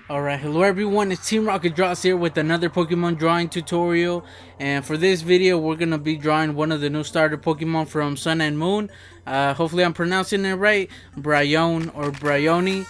Alright, hello everyone, it's Teamrocketdraws here with another Pokemon drawing tutorial. And for this video, we're going to be drawing one of the new starter Pokemon from Sun and Moon. Hopefully I'm pronouncing it right, Brionne or Brionne.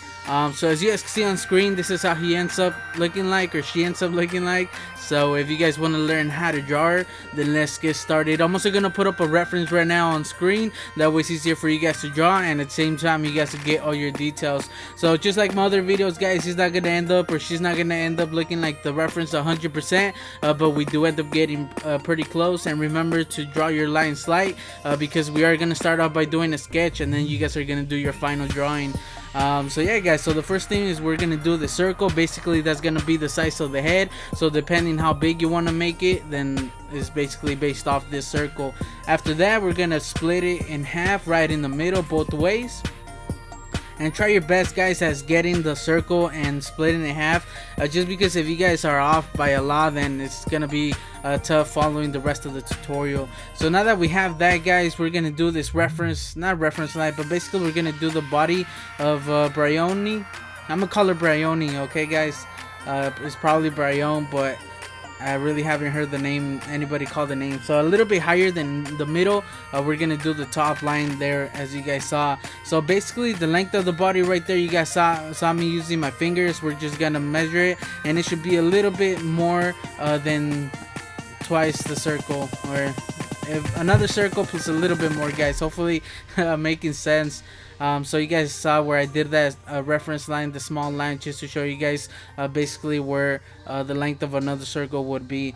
So as you guys can see on screen, this is how he ends up looking like, or she ends up looking like. So if you guys want to learn how to draw her, then let's get started. I'm also going to put up a reference right now on screen. That way it's easier for you guys to draw, and at the same time you guys to get all your details. So just like my other videos, guys, he's not going to end up, or she's not going to end up looking like the reference 100%. But we do end up getting pretty close. And remember to draw your lines light, because we are going to start off by doing a sketch, and then you guys are going to do your final drawing. So yeah, guys, so the first thing is we're gonna do the circle. Basically that's gonna be the size of the head, so depending how big you want to make it, then it's basically based off this circle. After that, we're gonna split it in half right in the middle both ways, and try your best, guys, as getting the circle and splitting it in half, just because if you guys are off by a lot, then it's gonna be tough following the rest of the tutorial. So now that we have that, guys, we're gonna do this not reference line, but basically we're gonna do the body of Brionne. I'm gonna call her Brionne, okay, guys? It's probably Brionne, but I really haven't heard the name, anybody call the name. So a little bit higher than the middle, we're gonna do the top line there, as you guys saw. So basically the length of the body right there, you guys saw me using my fingers. We're just gonna measure it, and it should be a little bit more than twice the circle, or if another circle plus a little bit more, guys. Hopefully making sense. So you guys saw where I did that reference line, the small line, just to show you guys basically where the length of another circle would be.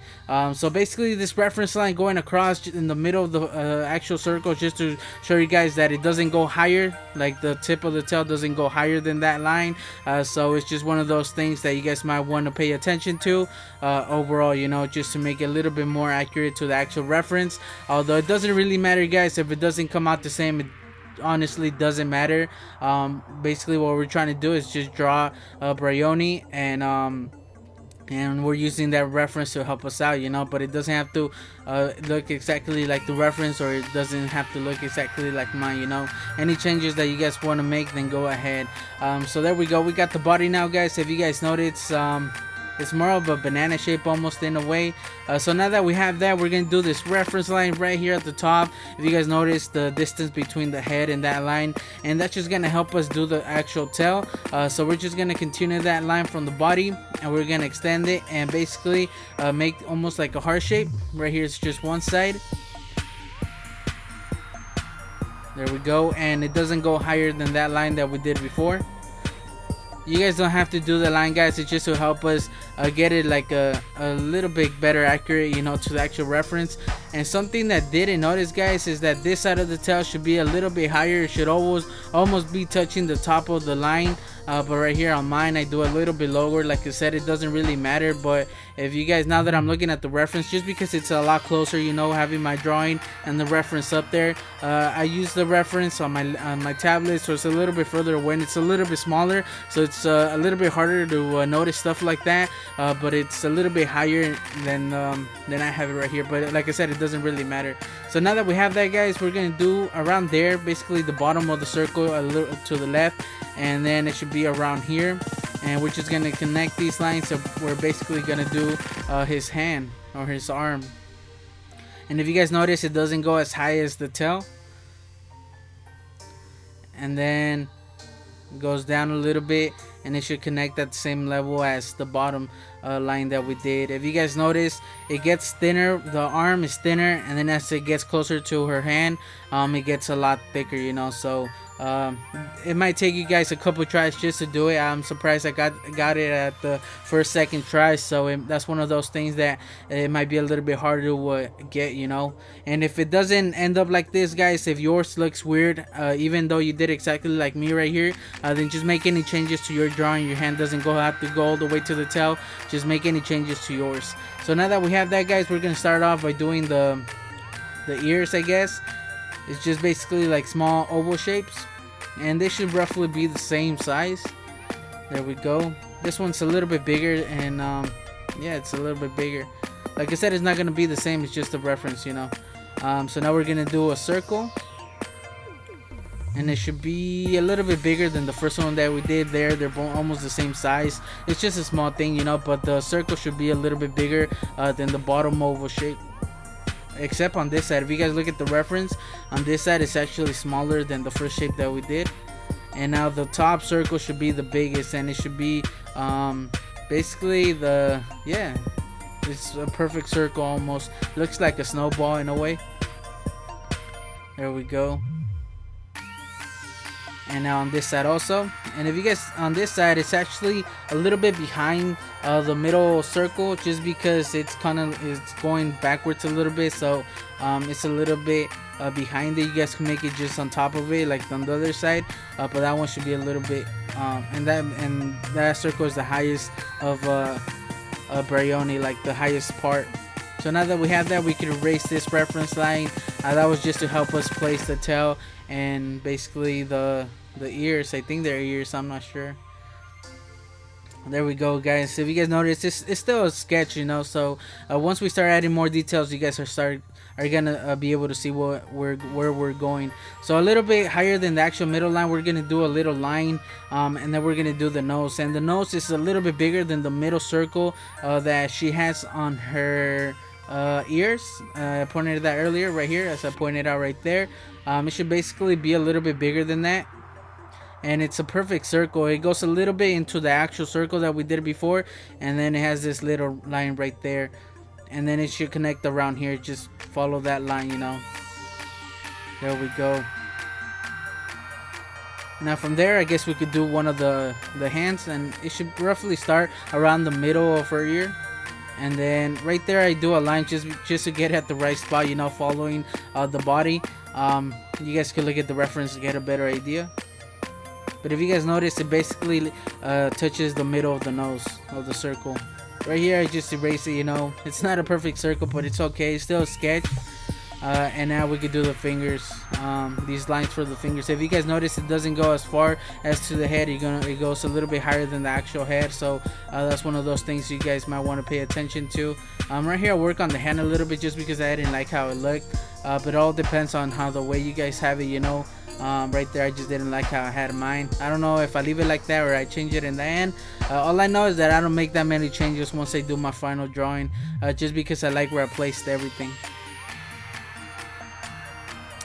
So basically this reference line going across in the middle of the actual circle, just to show you guys that it doesn't go higher, like the tip of the tail doesn't go higher than that line. So it's just one of those things that you guys might want to pay attention to overall, you know, just to make it a little bit more accurate to the actual reference. Although it doesn't really matter, guys, if it doesn't come out the same. It honestly doesn't matter. Basically what we're trying to do is just draw Brionne, and we're using that reference to help us out, you know. But it doesn't have to look exactly like the reference, or it doesn't have to look exactly like mine, you know. Any changes that you guys want to make, then go ahead. So there we go, we got the body now, guys. If you guys notice, it's more of a banana shape almost in a way. So now that we have that, we're gonna do this reference line right here at the top. If you guys notice the distance between the head and that line, and that's just gonna help us do the actual tail. So we're just gonna continue that line from the body, and we're gonna extend it and basically make almost like a heart shape. Right here it's just one side. There we go, and it doesn't go higher than that line that we did before. You guys don't have to do the line, guys. It's just to help us get it like a little bit better accurate, you know, to the actual reference. And something that didn't notice, guys, is that this side of the tail should be a little bit higher. It should almost be touching the top of the line. But right here on mine, I do a little bit lower. Like I said, it doesn't really matter. But if you guys, now that I'm looking at the reference, just because it's a lot closer, you know, having my drawing and the reference up there, I use the reference on my tablet, so it's a little bit further away, and it's a little bit smaller, so it's a little bit harder to notice stuff like that. But it's a little bit higher than I have it right here. But like I said, it doesn't really matter. So now that we have that, guys, we're gonna do around there, basically the bottom of the circle a little to the left, and then it should be around here, and we're just gonna connect these lines. So we're basically gonna do his hand or his arm. And if you guys notice, it doesn't go as high as the tail, and then it goes down a little bit, and it should connect at the same level as the bottom line that we did. If you guys notice, it gets thinner, the arm is thinner, and then as it gets closer to her hand, it gets a lot thicker, you know. So it might take you guys a couple tries just to do it. I'm surprised I got it at the second try. So that's one of those things that it might be a little bit harder to get, you know. And if it doesn't end up like this, guys, if yours looks weird, even though you did exactly like me right here, then just make any changes to your drawing. Your hand doesn't have to go all the way to the tail. Just make any changes to yours. So now that we have that, guys, we're gonna start off by doing the ears, I guess. It's just basically like small oval shapes, and they should roughly be the same size. There we go. This one's a little bit bigger, and yeah, it's a little bit bigger. Like I said, it's not gonna be the same. It's just a reference, you know. So now we're gonna do a circle. and it should be a little bit bigger than the first one that we did there. They're both almost the same size. It's just a small thing, you know, but the circle should be a little bit bigger than the bottom oval shape, except on this side. If you guys look at the reference on this side, it's actually smaller than the first shape that we did. And now the top circle should be the biggest, and it should be basically it's a perfect circle. Almost looks like a snowball in a way. There we go. And now on this side also, and if you guys, on this side, it's actually a little bit behind the middle circle, just because it's going backwards a little bit, so it's a little bit behind it. You guys can make it just on top of it, like on the other side, but that one should be a little bit and that circle is the highest of Brionne, like the highest part. So now that we have that, we can erase this reference line. That was just to help us place the tail and basically the ears. I think they're ears, I'm not sure. There we go, guys. So if you guys notice, it's still a sketch, you know, so once we start adding more details, you guys are gonna be able to see where we're going. So a little bit higher than the actual middle line, we're gonna do a little line, and then we're gonna do the nose, and the nose is a little bit bigger than the middle circle that she has on her ears. I pointed at that earlier right here, as I pointed out right there. It should basically be a little bit bigger than that, and it's a perfect circle. It goes a little bit into the actual circle that we did before, and then it has this little line right there, and then it should connect around here. Just follow that line, you know. There we go. Now from there, I guess we could do one of the hands, and it should roughly start around the middle of her ear. And then right there, I do a line just to get at the right spot, you know, following the body. You guys can look at the reference to get a better idea. But if you guys notice, it basically touches the middle of the nose of the circle. Right here, I just erase it, you know. It's not a perfect circle, but it's okay. It's still a sketch. And now we could do the fingers, these lines for the fingers. If you guys notice, it doesn't go as far as to the head. It goes a little bit higher than the actual head, so that's one of those things you guys might want to pay attention to. Right here, I work on the hand a little bit just because I didn't like how it looked, but it all depends on how the way you guys have it, you know. Right there, I just didn't like how I had mine. I don't know if I leave it like that or I change it in the end. All I know is that I don't make that many changes once I do my final drawing, just because I like where I placed everything.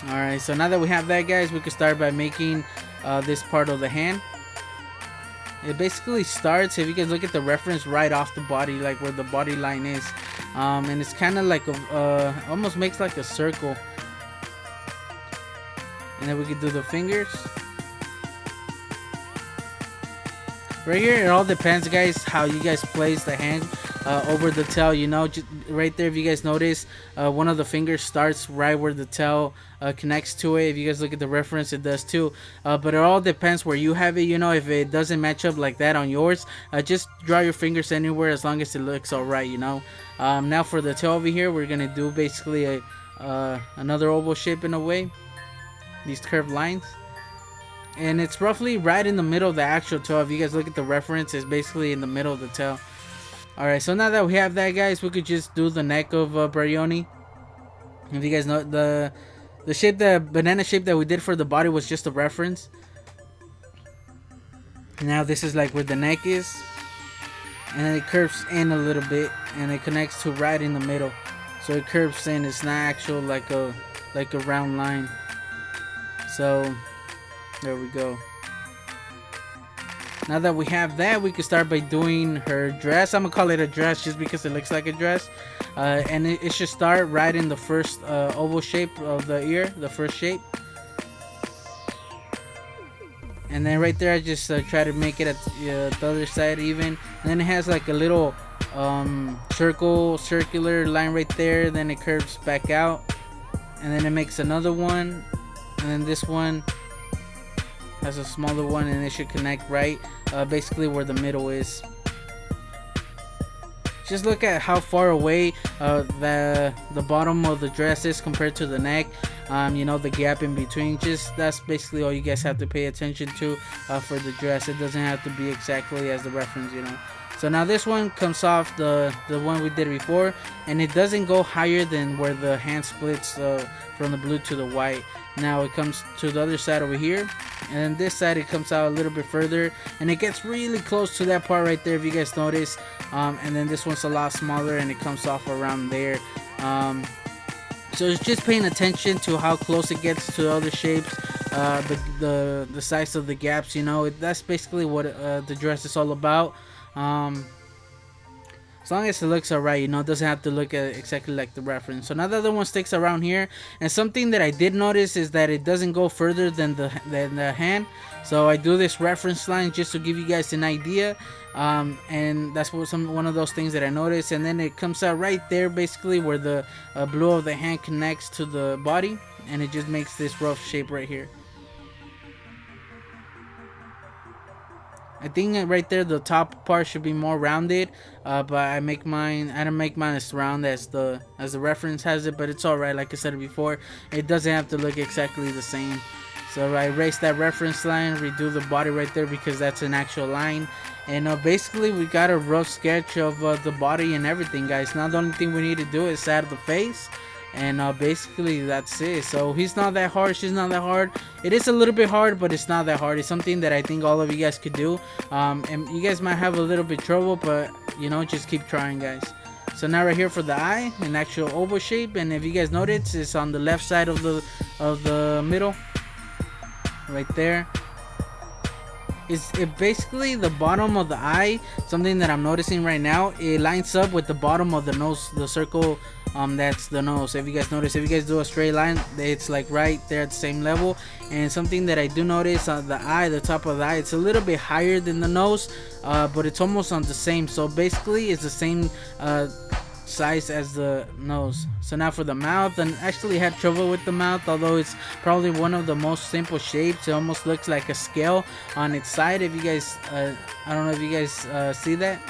Alright, so now that we have that, guys, we can start by making this part of the hand. It basically starts, if you guys look at the reference, right off the body, like where the body line is, and it's kind of like almost makes like a circle. And then we can do the fingers. Right here, it all depends, guys, how you guys place the hand over the tail, you know. Just right there, if you guys notice, one of the fingers starts right where the tail connects to it. If you guys look at the reference, it does too. But it all depends where you have it, you know. If it doesn't match up like that on yours, just draw your fingers anywhere as long as it looks alright, you know. Now for the tail over here, we're gonna do basically another oval shape in a way. These curved lines. And it's roughly right in the middle of the actual tail. If you guys look at the reference, it's basically in the middle of the tail. Alright, so now that we have that, guys, we could just do the neck of Brionne. If you guys know, the shape, the banana shape that we did for the body was just a reference. Now this is like where the neck is. And then it curves in a little bit, and it connects to right in the middle. So it curves in. It's not actual like a round line. So there we go. Now that we have that, we can start by doing her dress. I'm gonna call it a dress just because it looks like a dress. And it should start right in the first oval shape of the ear, the first shape. And then right there, I just try to make it at the other side even. And then it has like a little circular line right there. Then it curves back out. And then it makes another one. And then this one has a smaller one, and it should connect right basically where the middle is. Just look at how far away the bottom of the dress is compared to the neck. You know, the gap in between. Just that's basically all you guys have to pay attention to for the dress. It doesn't have to be exactly as the reference, you know. So now this one comes off the one we did before, and it doesn't go higher than where the hand splits from the blue to the white. Now it comes to the other side over here, and then this side it comes out a little bit further, and it gets really close to that part right there if you guys notice. And then this one's a lot smaller, and it comes off around there. So it's just paying attention to how close it gets to other shapes, the size of the gaps. You know, that's basically what the dress is all about. As long as it looks alright, you know, it doesn't have to look exactly like the reference. So now the other one sticks around here, and something that I did notice is that it doesn't go further than the hand. So I do this reference line just to give you guys an idea, and that's one of those things that I noticed. And then it comes out right there, basically where the blue of the hand connects to the body, and it just makes this rough shape right here. I think right there the top part should be more rounded, but I don't make mine as round as the reference has it, but it's alright. Like I said before, it doesn't have to look exactly the same. So I erase that reference line, redo the body right there because that's an actual line, and basically we got a rough sketch of the body and everything, guys. Now the only thing we need to do is add the face, and basically that's it. So he's not that hard, she's not that hard. It is a little bit hard, but it's not that hard. It's something that I think all of you guys could do, and you guys might have a little bit trouble, but you know, just keep trying, guys. So now right here for the eye, an actual oval shape, and if you guys notice, it's on the left side of the middle right there. It basically, the bottom of the eye, something that I'm noticing right now, it lines up with the bottom of the nose, the circle, that's the nose. If you guys notice, if you guys do a straight line, it's like right there at the same level. And something that I do notice on the eye, the top of the eye, it's a little bit higher than the nose, but it's almost on the same. So basically it's the same size as the nose. So now for the mouth, and actually had trouble with the mouth, although it's probably one of the most simple shapes. It almost looks like a scale on its side. If you guys I don't know if you guys see that.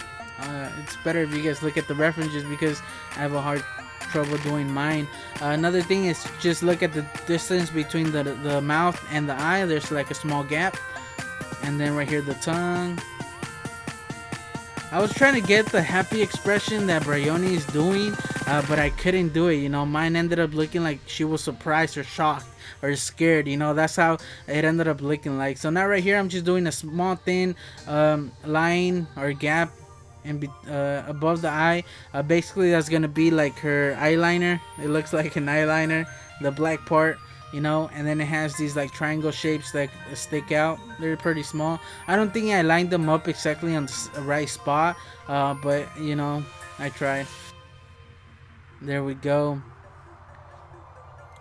It's better if you guys look at the references because I have a hard trouble doing mine. Another thing is just look at the distance between the mouth and the eye. There's like a small gap, and then right here the tongue. I was trying to get the happy expression that Brionne is doing, but I couldn't do it. You know, mine ended up looking like she was surprised or shocked or scared. You know, that's how it ended up looking like. So now right here, I'm just doing a small thin line or gap above the eye. Basically, that's gonna be like her eyeliner. It looks like an eyeliner, the black part. You know, and then it has these like triangle shapes that stick out. They're pretty small. I don't think I lined them up exactly on the right spot, but you know, I tried. There we go.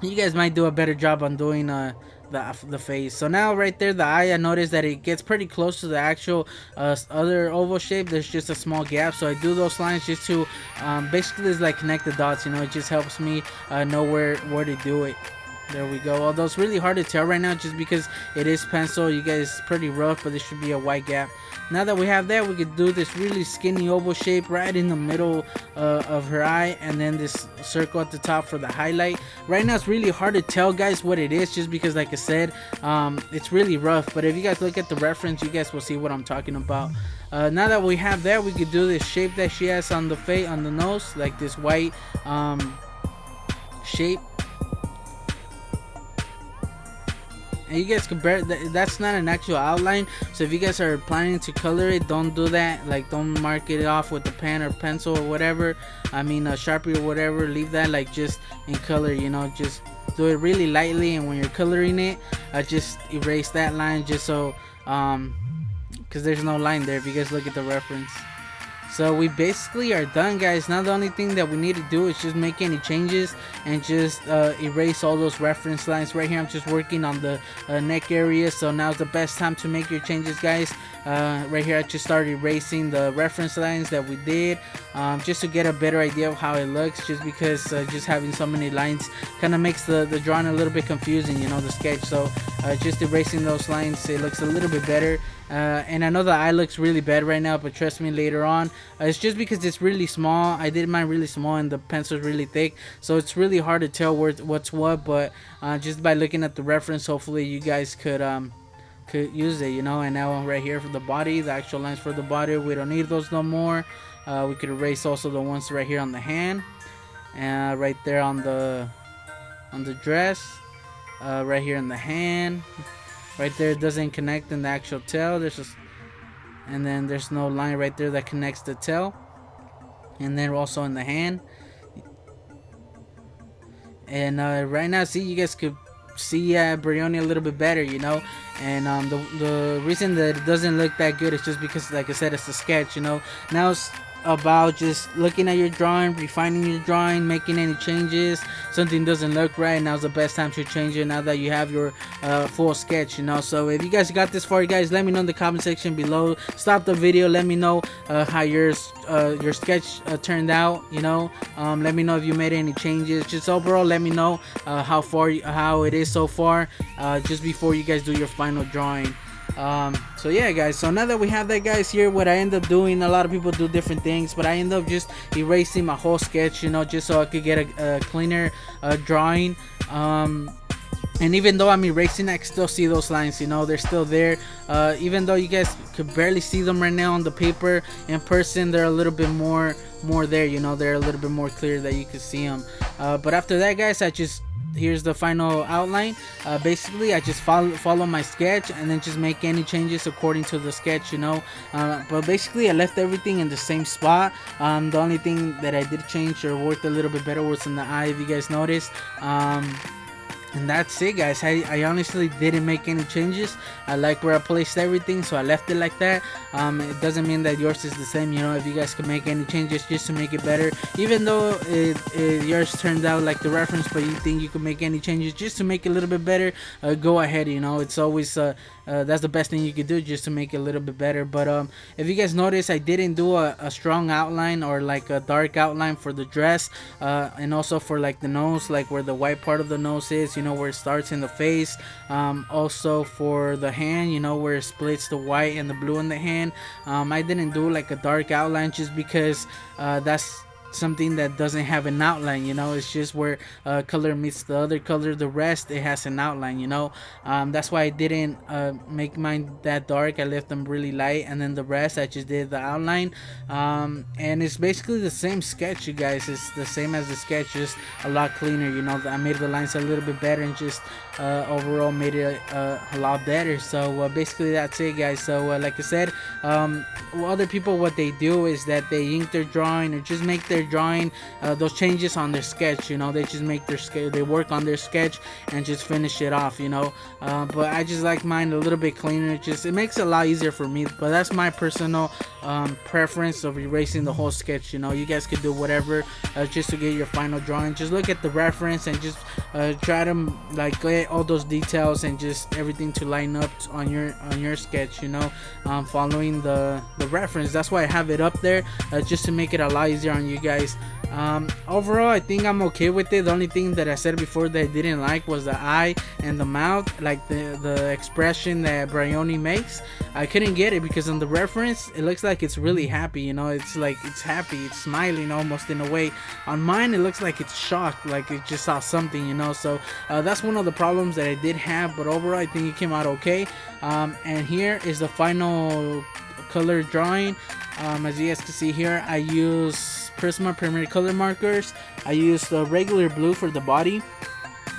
You guys might do a better job on doing the face. So now right there, the eye, I noticed that it gets pretty close to the actual other oval shape. There's just a small gap, so I do those lines just to basically it's like connect the dots. You know, it just helps me know where to do it. There we go. Although it's really hard to tell right now just because it is pencil. You guys, it's pretty rough, but there should be a white gap. Now that we have that, we could do this really skinny oval shape right in the middle of her eye, and then this circle at the top for the highlight. Right now it's really hard to tell, guys, what it is just because, like I said, it's really rough. But if you guys look at the reference, you guys will see what I'm talking about. Now that we have that, we could do this shape that she has on the face, on the nose, like this white shape. And you guys compare that's not an actual outline, so if you guys are planning to color it, don't do that. Like, don't mark it off with a pen or pencil or whatever, I mean a Sharpie or whatever. Leave that like just in color, you know, just do it really lightly, and when you're coloring it, just erase that line just so because there's no line there if you guys look at the reference. So we basically are done, guys. Now the only thing that we need to do is just make any changes and just erase all those reference lines. Right here I'm just working on the neck area, so now's the best time to make your changes, guys. Right here I just started erasing the reference lines that we did, just to get a better idea of how it looks, just because just having so many lines kind of makes the drawing a little bit confusing, you know, the sketch. So just erasing those lines, it looks a little bit better. And I know the eye looks really bad right now, but trust me, later on, it's just because it's really small. I did mine really small and the pencil's really thick, so it's really hard to tell what's what. But just by looking at the reference, hopefully you guys could could use it, you know. And now right here for the body, the actual lines for the body, we don't need those no more. We could erase also the ones right here on the hand, and right there on the dress, right here in the hand, right there it doesn't connect in the actual tail. There's just, and then there's no line right there that connects the tail, and then also in the hand. And right now, see, you guys could see Brionne a little bit better, you know. And the reason that it doesn't look that good is just because, like I said, it's a sketch, you know. Now it's about just looking at your drawing, refining your drawing, making any changes. Something doesn't look right, now's the best time to change it, now that you have your full sketch, you know. So if you guys got this far, guys, let me know in the comment section below. Stop the video, let me know how your sketch turned out, you know. Let me know if you made any changes. Just overall, let me know how it is so far, just before you guys do your final drawing. So yeah, guys, so now that we have that, guys, here what I end up doing, a lot of people do different things, but I end up just erasing my whole sketch, you know, just so I could get a cleaner drawing. And even though I'm erasing, I can still see those lines, you know, they're still there. Even though you guys could barely see them right now on the paper, in person they're a little bit more there, you know, they're a little bit more clear that you can see them. But after that, guys, here's the final outline. Basically, I just follow my sketch and then just make any changes according to the sketch, you know. But basically, I left everything in the same spot. The only thing that I did change or worked a little bit better was in the eye, if you guys noticed. And that's it, guys. I honestly didn't make any changes. I like where I placed everything, so I left it like that. It doesn't mean that yours is the same, you know. If you guys can make any changes just to make it better, even though yours turned out like the reference, but you think you can make any changes just to make it a little bit better, go ahead, you know. It's always that's the best thing you could do, just to make it a little bit better. But if you guys notice, I didn't do a strong outline or like a dark outline for the dress, and also for like the nose, like where the white part of the nose is, you know, where it starts in the face. Also for the hand, you know, where it splits the white and the blue in the hand. I didn't do like a dark outline just because that's something that doesn't have an outline, you know. It's just where color meets the other color, the rest it has an outline, you know. That's why I didn't make mine that dark. I left them really light, and then the rest I just did the outline. And it's basically the same sketch, you guys. It's the same as the sketch, just a lot cleaner, you know. I made the lines a little bit better and just overall made it a lot better. So basically that's it, guys. So like I said, other people, what they do is that they ink their drawing or just make their drawing those changes on their sketch, you know. They just make their sketch, they work on their sketch and just finish it off, you know. But I just like mine a little bit cleaner. It makes it a lot easier for me, but that's my personal preference of erasing the whole sketch, you know. You guys could do whatever just to get your final drawing. Just look at the reference and just try to like get all those details and just everything to line up on your sketch, you know, following the reference. That's why I have it up there, just to make it a lot easier on you guys. Overall, I think I'm okay with it. The only thing that I said before that I didn't like was the eye and the mouth, like the expression that Brionne makes. I couldn't get it because on the reference it looks like it's really happy, you know. It's like it's happy, it's smiling almost in a way. On mine it looks like it's shocked, like it just saw something, you know. So that's one of the problems that I did have, but overall I think it came out okay. And here is the final color drawing. As you guys can see here, I use Prisma Premier Color markers. I used the regular blue for the body,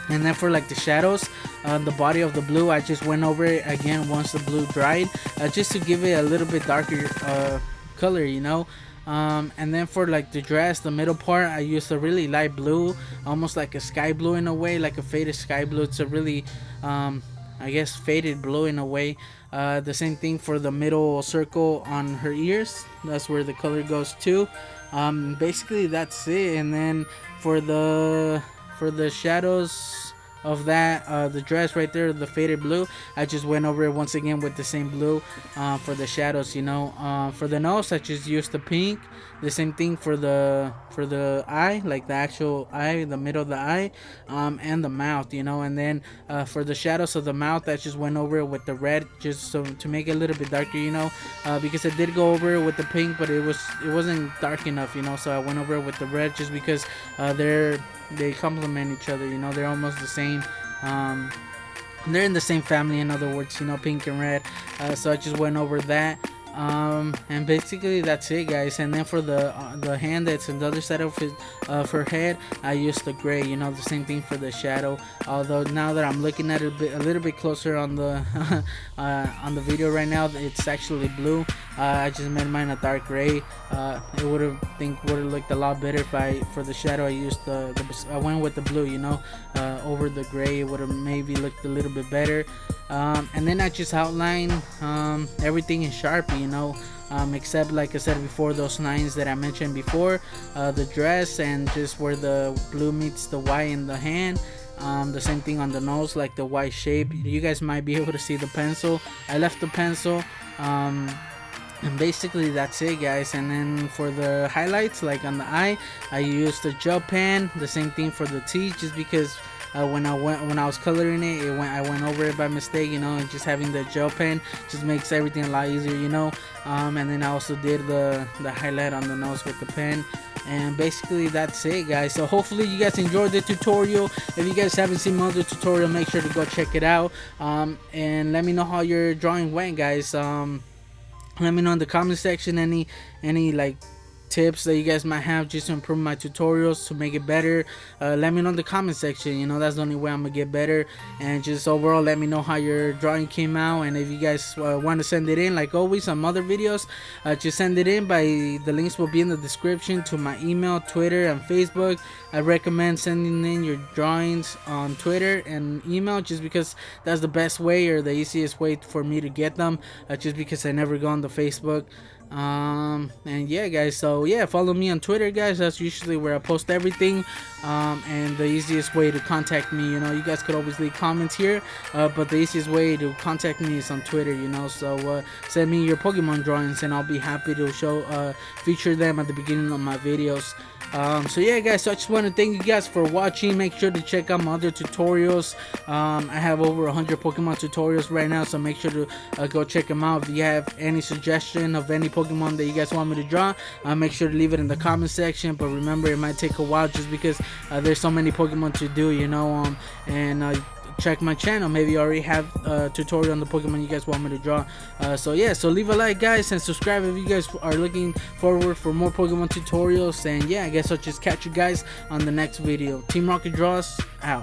and then for like the shadows on the body of the blue, I just went over it again once the blue dried, just to give it a little bit darker color, you know. And then for like the dress, the middle part, I used a really light blue, almost like a sky blue in a way, like a faded sky blue. It's a really I guess faded blue in a way. The same thing for the middle circle on her ears, that's where the color goes to. Basically that's it. And then for the shadows of that, the dress right there, the faded blue, I just went over it once again with the same blue for the shadows, you know. For the nose, I just used the pink. The same thing for the eye, like the actual eye, the middle of the eye, and the mouth, you know. And then for the shadows of the mouth, I just went over it with the red, just so to make it a little bit darker, you know, because I did go over it with the pink, but it wasn't dark enough, you know. So I went over it with the red just because they complement each other, you know. They're almost the same they're in the same family, in other words, you know, pink and red. So I just went over that. And basically that's it, guys. And then for the hand that's on the other side of her head, I used the gray, you know, the same thing for the shadow. Although now that I'm looking at it a little bit closer on the video right now, it's actually blue. I just made mine a dark gray. It would have looked a lot better if for the shadow I used I went with the blue, you know, over the gray. It would have maybe looked a little bit better. And then I just outline everything in Sharpie, you know, except, like I said before, those lines that I mentioned before, the dress, and just where the blue meets the white in the hand. The same thing on the nose, like the white shape. You guys might be able to see the pencil. I left the pencil. And basically that's it, guys. And then for the highlights, like on the eye, I used the gel pen. The same thing for the teeth, just because when I was coloring it, I went over it by mistake, you know. And just having the gel pen just makes everything a lot easier, you know. And then I also did the highlight on the nose with the pen. And basically that's it, guys. So hopefully you guys enjoyed the tutorial. If you guys haven't seen my other tutorial, make sure to go check it out. And let me know how your drawing went, guys. Let me know in the comment section any like tips that you guys might have just to improve my tutorials, to make it better. Let me know in the comment section, you know, that's the only way I'm gonna get better. And just overall, let me know how your drawing came out. And if you guys want to send it in, like always, some other videos, just send it in. The links will be in the description to my email, Twitter, and Facebook. I recommend sending in your drawings on Twitter and email, just because that's the best way, or the easiest way for me to get them, just because I never go on the Facebook. And yeah, guys, so yeah, follow me on Twitter, guys. That's usually where I post everything. And the easiest way to contact me, you know, you guys could always leave comments here, but the easiest way to contact me is on Twitter, you know. So send me your Pokemon drawings and I'll be happy to feature them at the beginning of my videos. So yeah, guys, so I just want to thank you guys for watching. Make sure to check out my other tutorials. I have over 100 Pokemon tutorials right now, so make sure to go check them out. If you have any suggestion of any Pokemon that you guys want me to draw, make sure to leave it in the comment section. But remember, it might take a while just because there's so many Pokemon to do, you know. Check my channel, maybe you already have a tutorial on the Pokemon you guys want me to draw. So yeah, so leave a like, guys, and subscribe if you guys are looking forward for more Pokemon tutorials. And yeah, I guess I'll just catch you guys on the next video. Team Rocket Draws out.